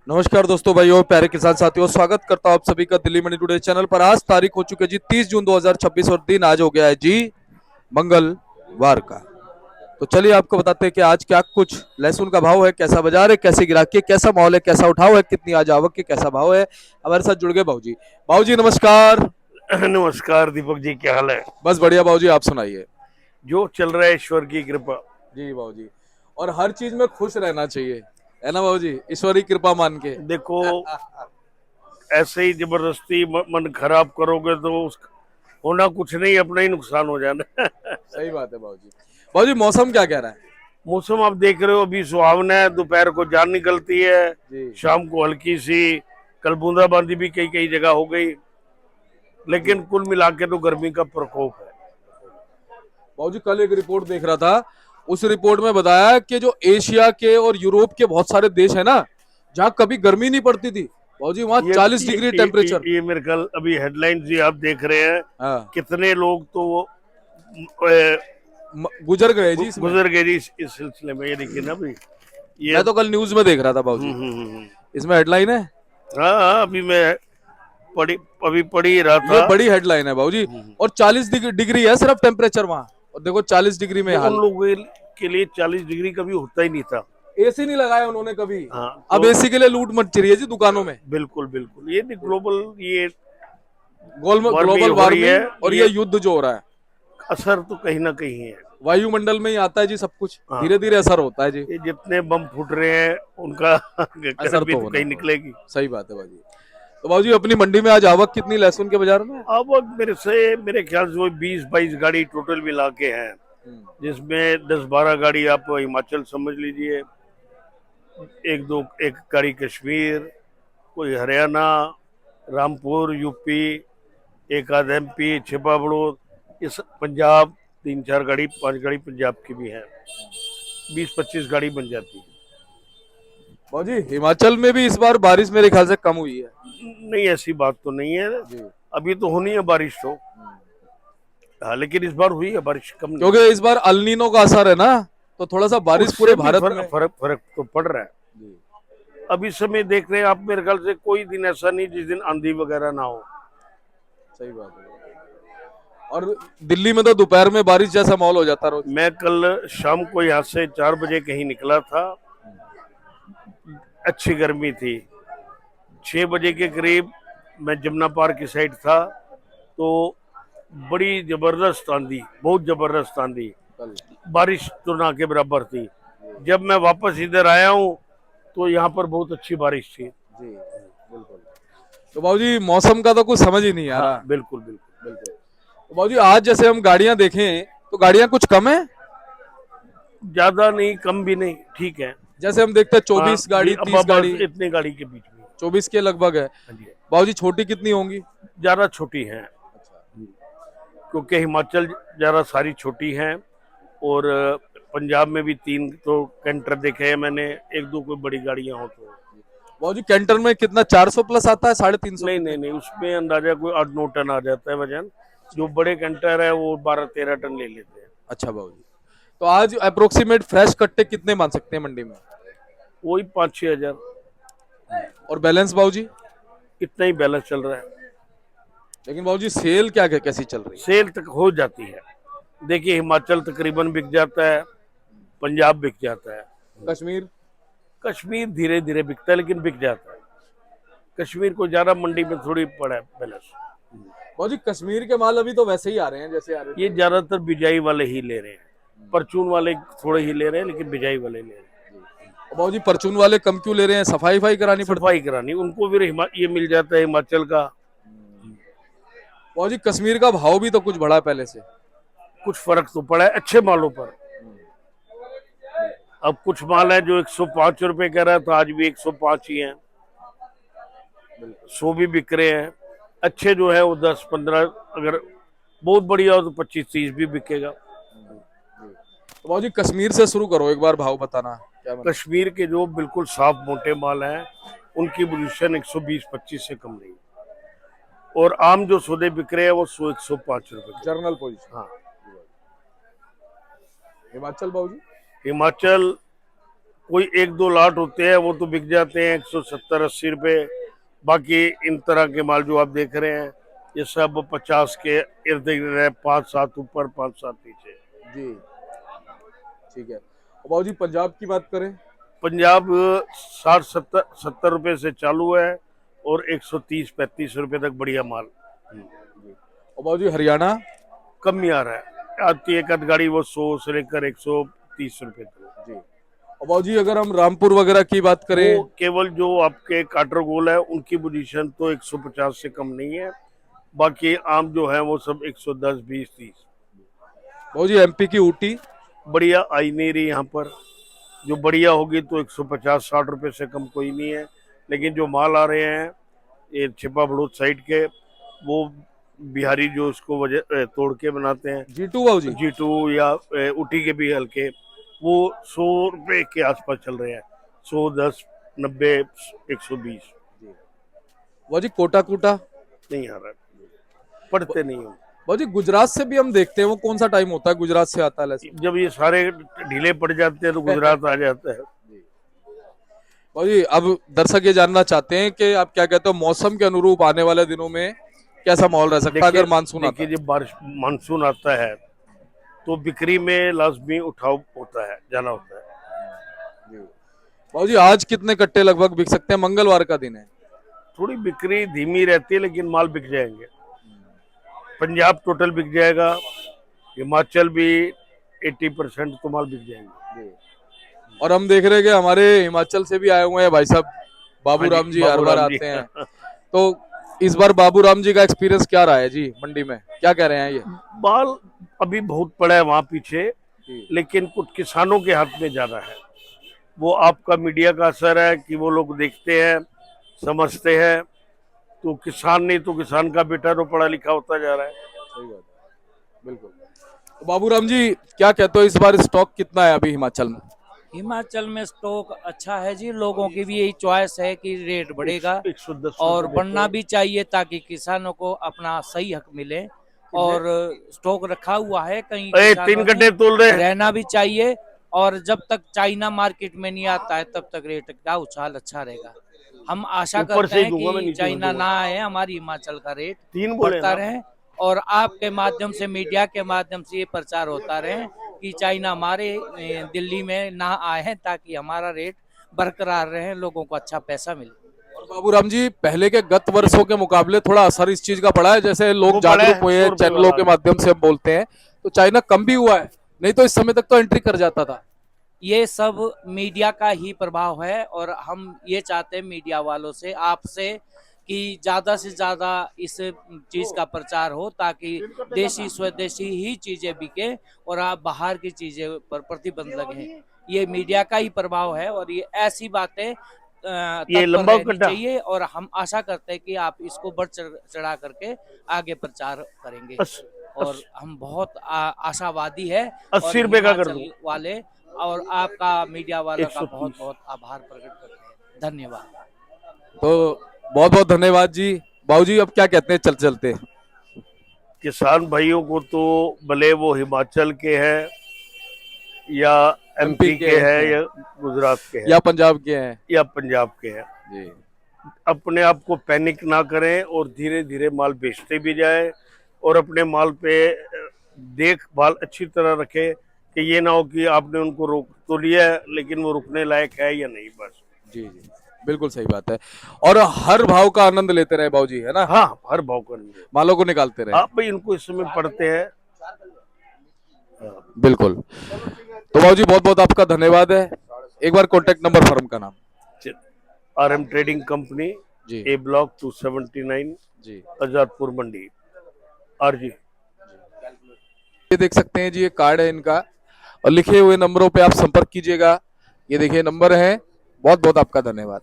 नमस्कार दोस्तों, भाइयों, प्यारे किसान साथियों, स्वागत करता हूं आप सभी का दिल्ली मंडी टुडे चैनल पर। आज तारीख हो चुकी है जी 30 जून 2026 और दिन आज हो गया है जी मंगलवार का। तो चलिए आपको बताते हैं कि आज क्या कुछ लहसुन का भाव है, कैसा बाजार है, कैसे गिराकी है, कैसा माहौल है, कैसा उठाव है, कितनी आज आवक के, कैसा भाव है। हमारे साथ जुड़ गए भाऊजी। भाऊजी नमस्कार। नमस्कार दीपक जी, क्या हाल है? बस बढ़िया भाऊजी, आप सुनाइए। जो चल रहा है ईश्वर की कृपा। जी भाऊजी, और हर चीज में खुश रहना चाहिए, है ना भाऊजी, ईश्वरी कृपा मान के। देखो, ऐसे ही जबरदस्ती मन खराब करोगे तो होना कुछ नहीं, अपना ही नुकसान हो जाना। सही बात है भाऊजी। भाऊजी मौसम क्या कह रहा है? मौसम आप देख रहे हो, अभी सुहावना है, दोपहर को जान निकलती है, जी शाम को हल्की सी, कल बूंदाबांदी भी कई कई जगह हो गई, लेकिन कुल मिला के तो गर्मी का प्रकोप है। बाबूजी, कल एक रिपोर्ट देख रहा था। उस रिपोर्ट में बताया कि जो एशिया के और यूरोप के बहुत सारे देश है ना, जहाँ कभी गर्मी नहीं पड़ती थी बाबूजी, वहाँ ये 40 ये, डिग्री ये, ये, टेम्परेचर। ये मेरे कल अभी हेडलाइंस जी आप देख रहे हैं, हाँ, कितने लोग तो गुजर गए जी इसमें। गुजर गए जी इस सिलसिले में। ये देखिए ना भाई, ये मैं तो कल न्यूज में देख रहा था बाबूजी, हम्म। इसमें हेडलाइन है। हाँ हाँ, अभी मैं पढ़ी अभी पढ़ी ही रहा ये था। बड़ी हेडलाइन है बाबूजी। और 40 डिग्री है सिर्फ टेम्परेचर वहाँ, और देखो 40 डिग्री में वो उन हाल। लोगों के लिए 40 डिग्री कभी होता ही नहीं था। एसी नहीं लगाया उन्होंने कभी। हाँ अब तो एसी के लिए लूट मच रही है जी दुकानों में। बिल्कुल बिल्कुल, ये ग्लोबल, ये वार्मिंग ग्लोबल हो रही है, वार्मिंग और ये ये युद्ध जो हो रहा है, असर तो कहीं ना कहीं है। वायुमंडल में ही आता है जी सब कुछ, हाँ, धीरे धीरे असर होता है जी। ये जितने बम फूट रहे हैं उनका असर गर्मी तो तो होना कहीं है। निकलेगी। सही बात है बाजी। तो बाबूजी अपनी मंडी में आज आवक कितनी लहसुन के बाजार में? अब मेरे ख्याल से वो 20-22 गाड़ी टोटल मिला के हैं, जिसमें 10-12 गाड़ी आप हिमाचल समझ लीजिए, एक गाड़ी कश्मीर, कोई हरियाणा, रामपुर यूपी, एक आध एमपी, छिपा बड़ौद, इस पंजाब, 3-4 गाड़ी 5 गाड़ी पंजाब की भी है, 20-25 गाड़ी बन जाती है। बाबूजी हिमाचल में भी इस बार बारिश मेरे ख्याल से कम हुई है। नहीं, ऐसी बात तो नहीं है, जी, अभी तो होनी है बारिश तो। हाँ, लेकिन इस बार हुई है बारिश, कम नहीं। क्योंकि इस बार अल्नीनो का असर है ना, तो थोड़ा सा बारिश पूरे उससे भी भारत फर्क में। फर्क फर्क तो पड़ रहा है। जी, अब इस समय देख रहे हैं आप, मेरे ख्याल से कोई दिन ऐसा नहीं जिस दिन आंधी वगैरह ना हो। सही बात है। और दिल्ली में तो दोपहर में बारिश जैसा माहौल हो जाता रोज। मैं कल शाम को यहाँ से 4 बजे कहीं निकला था, अच्छी गर्मी थी। 6 बजे के करीब मैं जमुना पार्क की साइड था, तो बड़ी जबरदस्त आंधी, बहुत जबरदस्त आंधी, कल बारिश तो ना के बराबर थी। जब मैं वापस इधर आया हूँ तो यहाँ पर बहुत अच्छी बारिश थी। जी बिल्कुल। तो बाबूजी मौसम का तो कुछ समझ ही नहीं आ हाँ रहा। बिल्कुल बिल्कुल। बिल्कुल। तो बाबूजी आज जैसे हम गाड़ियां देखें तो गाड़ियां कुछ कम है। ज्यादा नहीं, कम भी नहीं, ठीक है। जैसे हम देखते हैं हाँ 24 गाड़ी, अब 30 गाड़ी, इतने गाड़ी के बीच में। 24 के लगभग है। हाँ जी, बाबूजी छोटी कितनी होंगी? ज्यादा छोटी हैं, क्योंकि हिमाचल ज्यादा सारी छोटी हैं, और पंजाब में भी 3 तो कैंटर देखे हैं मैंने, 1-2 कोई बड़ी गाड़ियां हो तो। बाबूजी कैंटर में कितना 400 प्लस आता है, 350 नहीं कितने? नहीं नहीं, उसमें अंदाजा कोई 8-9 टन आ जाता है वजन। जो बड़े कैंटर है वो 12-13 टन ले लेते हैं। अच्छा बाबूजी, तो आज अप्रोक्सीमेट फ्रेश कट्टे कितने मान सकते हैं मंडी में? वही 5-6 हजार, और बैलेंस बाबूजी? इतना ही बैलेंस चल रहा है। लेकिन बाबूजी सेल क्या कैसी चल रही है? सेल तक हो जाती है। देखिए, हिमाचल तकरीबन बिक जाता है, पंजाब बिक जाता है, कश्मीर? कश्मीर धीरे धीरे बिकता है लेकिन बिक जाता है। कश्मीर को ज्यादा मंडी में थोड़ी पड़ा है बैलेंस। बाबूजी कश्मीर के माल अभी तो वैसे ही आ रहे हैं जैसे आ रहे थे। ये ज्यादातर बिजाई वाले ही ले रहे हैं, परचून वाले थोड़े ही ले रहे हैं, लेकिन बिजाई वाले ले रहे हैं। बाबूजी परचून वाले कम क्यों ले रहे हैं? सफाई करानी पड़ती है। सफाई करानी उनको भी, ये मिल जाता है हिमाचल का। बाबूजी कश्मीर का भाव भी तो कुछ बढ़ा है पहले से। कुछ फर्क तो पड़ा है अच्छे मालों पर। अब कुछ माल है जो 105 रुपए कह रहा है, तो आज भी 105 ही है। 100 भी बिक रहे हैं। अच्छे जो है वो 10-15, अगर बहुत बढ़िया हो तो 25-30 भी बिकेगा। तो बाबूजी कश्मीर से शुरू करो, एक बार भाव बताना क्या बना? कश्मीर के जो बिल्कुल साफ मोटे माल हैं, उनकी पोजीशन 120-25 से कम नहीं, और आम जो सौदे बिक रहे हैं वो 100-105 रुपए। Journal position. हाँ, हिमाचल बाबूजी? हिमाचल कोई एक दो लाट होते हैं वो तो बिक जाते हैं 170-80 रुपए। बाकी इन तरह के माल जो आप देख रहे हैं ये सब 50 के इर्द गिर्द है, 5-7 ऊपर 5-7 नीचे। जी ठीक है। और बाबूजी पंजाब की बात करें? पंजाब 60-70 रुपए से चालू है और 130-35 रुपए तक बढ़िया माल। और बाबूजी हरियाणा? कम ही आ रहा है, आती है एक आध गाड़ी वो 100 से लेकर 130 रुपए तक। जी। और बाबूजी अगर हम रामपुर वगैरह की बात करें? वो केवल जो आपके काटर गोल है उनकी पोजीशन तो 150 से कम नहीं है, बाकी आम जो है वो सब 110, 20, 30। बाबूजी एमपी की ऊटी? बढ़िया आई नहीं रही यहाँ पर, जो बढ़िया होगी तो 150-60 रुपए से कम कोई नहीं है। लेकिन जो माल आ रहे हैं ये छिपा बड़ौद साइड के, वो बिहारी जो उसको वजह तोड़ के बनाते हैं, G2 बाबूजी? G2 या ऊटी के भी हल्के, वो 100 रुपए के आसपास चल रहे हैं। 100, 10, 90, 120। बाबूजी कोटा कूटा? नहीं आ रहा, पढ़ते नहीं हो। बाबूजी गुजरात से भी हम देखते हैं, वो कौन सा टाइम होता है गुजरात से आता है लहसुन? जब ये सारे ढीले पड़ जाते हैं तो गुजरात आ जाता है। बाबूजी अब दर्शक ये जानना चाहते हैं कि आप क्या कहते हो, मौसम के अनुरूप आने वाले दिनों में कैसा माहौल रह सकता है अगर मानसून आता देखिए जब बारिश मानसून आता है तो बिक्री में लाजमी उठाव होता है, जाना होता है। है? बाबूजी आज कितने कट्टे लगभग बिक सकते हैं? मंगलवार का दिन है। थोड़ी बिक्री धीमी रहती है लेकिन माल बिक जाएंगे। पंजाब टोटल बिक जाएगा, हिमाचल भी 80% तो माल बिक जाएंगे। और हम देख रहे हैं कि हमारे हिमाचल से भी आए हुए हैं भाई साहब बाबू हाँ जी, राम जी, हर बाबू बार राम जी। आते हैं। तो इस बार बाबू राम जी का एक्सपीरियंस क्या रहा है जी मंडी में, क्या कह रहे हैं ये? माल अभी बहुत पड़ा है वहां पीछे, लेकिन कुछ किसानों के हाथ में ज्यादा है। वो आपका मीडिया का असर है कि वो लोग देखते हैं, समझते हैं। तो किसान नहीं तो किसान का बेटा तो पढ़ा लिखा होता जा रहा है। सही बात है, बिल्कुल। तो बाबू राम जी क्या कहते हो, इस बार स्टॉक कितना है अभी हिमाचल में? हिमाचल में स्टॉक अच्छा है जी, लोगों की भी यही चॉइस है कि रेट बढ़ेगा 110 और रुपए बढ़ना भी चाहिए ताकि किसानों को अपना सही हक मिले। और स्टॉक रखा हुआ है कहीं, 3 गड्ढे तोल रहे हैं। रहना भी चाहिए। और जब तक चाइना मार्केट में नहीं आता है तब तक रेट का उछाल अच्छा रहेगा। हम आशा ऊपर करते से ही हैं दूंगा मैं, कि नीचे चाइना दूंगा। ना आए, हमारी हिमाचल का रेट 3 बोले बढ़ता ना। रहे। और आपके माध्यम से, मीडिया के माध्यम से ये प्रचार होता रहे कि चाइना हमारे दिल्ली में ना आए ताकि हमारा रेट बरकरार रहे, लोगों को अच्छा पैसा मिले। और बाबू राम जी पहले के गत वर्षों के मुकाबले थोड़ा असर इस चीज का पड़ा है, जैसे लोग वो बड़ा है, जागरूक हुए हैं, 100 रुपए चैनलों वाला। के माध्यम से हम बोलते हैं, तो चाइना कम भी हुआ है, नहीं तो इस समय तक तो एंट्री कर जाता था। ये सब मीडिया का ही प्रभाव है और हम ये चाहते हैं मीडिया वालों से, आपसे, कि ज्यादा से ज्यादा इस चीज का प्रचार हो ताकि देशी स्वदेशी ही चीजें बिके और आप बाहर की चीजें पर प्रतिबंध लगे। ये मीडिया का ही प्रभाव है और ये ऐसी बातें ये तत्पर लंबा रहनी गड्ढा। चाहिए और हम आशा करते हैं कि आप इसको बढ़ चढ़ा करके आगे प्रचार करेंगे। और हम बहुत आशावादी है। 80 रुपए का कर हिमाचल वाले और आपका मीडिया वाला का 130। बहुत बहुत आभार प्रकट करते हैं। धन्यवाद। तो बहुत बहुत धन्यवाद जी। बाबूजी अब क्या कहते हैं, चलते चलते? किसान भाइयों को तो भले वो हिमाचल के हैं या एमपी के हैं या गुजरात के हैं या पंजाब के हैं या पंजाब के हैं, जी, अपने आप को पैनिक ना करें और धीरे धीरे माल बेचते भी जाए और अपने माल पे देखभाल अच्छी तरह रखें कि ये ना हो कि आपने उनको रोक तो लिया है लेकिन वो रुकने लायक है या नहीं। बस जी जी बिल्कुल सही बात है। और हर भाव का आनंद लेते रहे बाबूजी, है ना? हाँ, हर भाव करेंगे, मालों को निकालते रहे। आप भाई इनको इस समय पढ़ते हैं। बिल्कुल। तो बाबूजी बहुत बहुत आपका धन्यवाद है। एक बार कॉन्टेक्ट नंबर, फर्म का नाम? RM trading company, G A block 279, जी, आजादपुर मंडी, RG। ये देख सकते हैं जी, ये कार्ड है इनका और लिखे हुए नंबरों पे आप संपर्क कीजिएगा। ये देखिए नंबर है। बहुत बहुत आपका धन्यवाद।